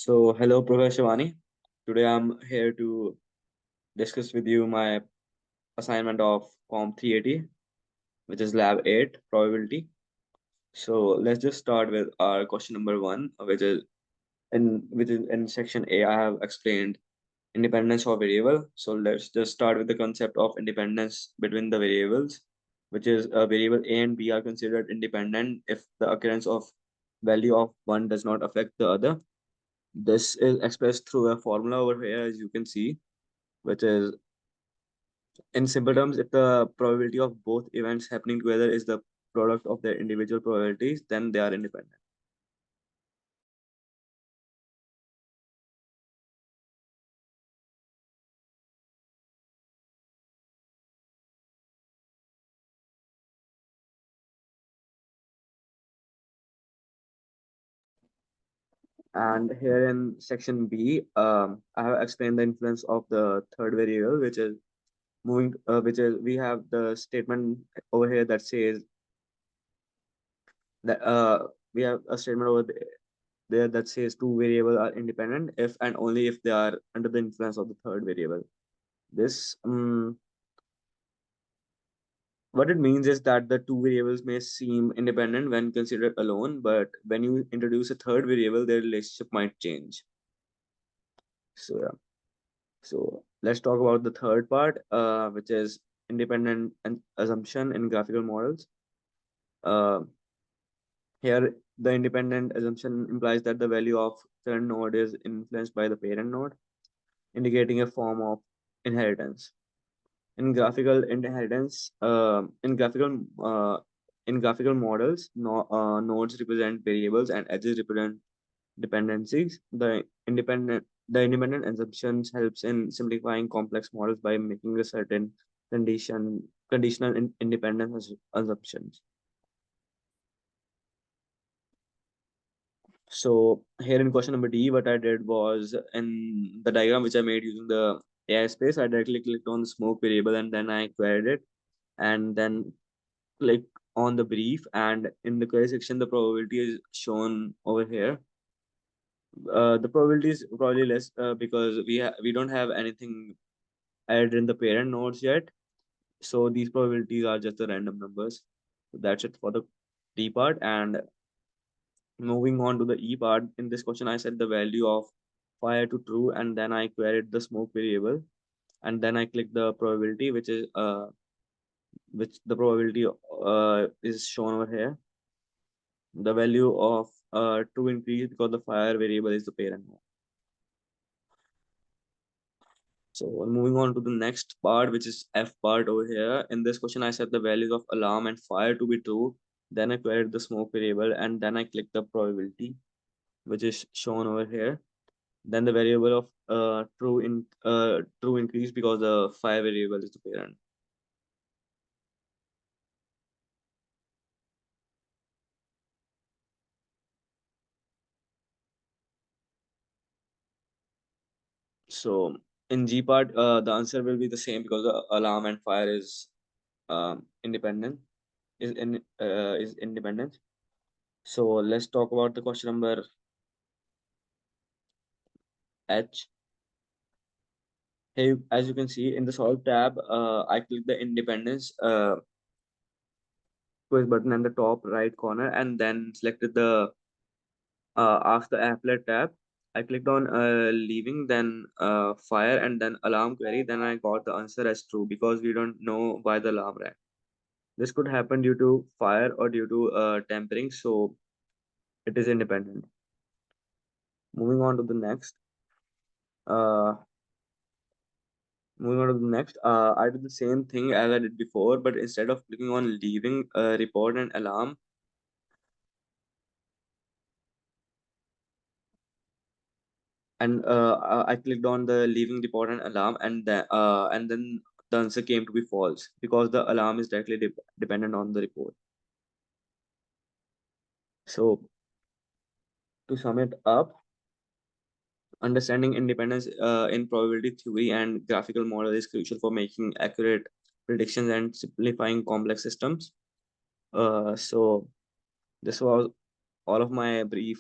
Hello, Professor Shivani. Today I'm here to discuss with you my assignment of Form 380, which is Lab 8, Probability. So, let's just start with our question number one, which is in section A. I have explained independence of variable. So, let's just start with the concept of independence between the variables, which is a variable A and B are considered independent if the occurrence of value of one does not affect the other. This is expressed through a formula over here, as you can see, which is in simple terms, if the probability of both events happening together is the product of their individual probabilities, then they are independent. And here in section B, I have explained the influence of the third variable, which is we have the statement over here that says that we have a statement over there that says two variables are independent if and only if they are under the influence of the third variable. This What it means is that the two variables may seem independent when considered alone, but when you introduce a third variable, their relationship might change. So yeah. So let's talk about the third part, which is independent and assumption in graphical models. Uh, Here, the independent assumption implies that the value of current node is influenced by the parent node, indicating a form of inheritance. In graphical inheritance, in graphical models, nodes represent variables and edges represent dependencies. The independent assumptions helps in simplifying complex models by making a certain conditional independence assumptions. So here in question number D, what I did was in the diagram which I made using the AI space, I directly clicked on the smoke variable and then I queried it, and then click on the brief, and in the query section the probability is shown over here. The probability is probably less because we don't have anything added in the parent nodes yet, so these probabilities are just the random numbers. So that's it for the D part. And moving on to the E part, in this question I set the value of fire to true, and then I queried the smoke variable, and then I click the probability, which the probability is shown over here. The value of true increase because the fire variable is the parent node. So moving on to the next part, which is F part over here. In this question, I set the values of alarm and fire to be true. Then I queried the smoke variable, and then I click the probability, which is shown over here. Then the variable of true increase because the fire variable is the parent. So in G part, the answer will be the same because the alarm and fire is independent, is independent. So let's talk about the question number H. Hey, as you can see in the solve tab, I click the independence quiz button in the top right corner and then selected the ask the applet tab. I clicked on leaving, then fire, and then alarm query. Then I got the answer as true because we don't know why the alarm rang. This could happen due to fire or due to tampering, so it is independent. Moving on to the next. Uh, Moving on to the next, I did the same thing as I did before, but instead of clicking on leaving, report and alarm, and I clicked on the leaving report and alarm, and then the answer came to be false because the alarm is directly dependent on the report. So to sum it up, understanding independence in probability theory and graphical model is crucial for making accurate predictions and simplifying complex systems. So this was all of my brief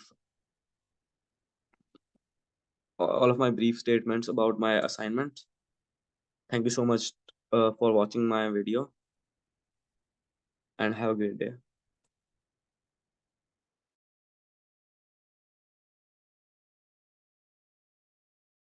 all of my brief statements about my assignments. Thank you so much for watching my video, and have a great day.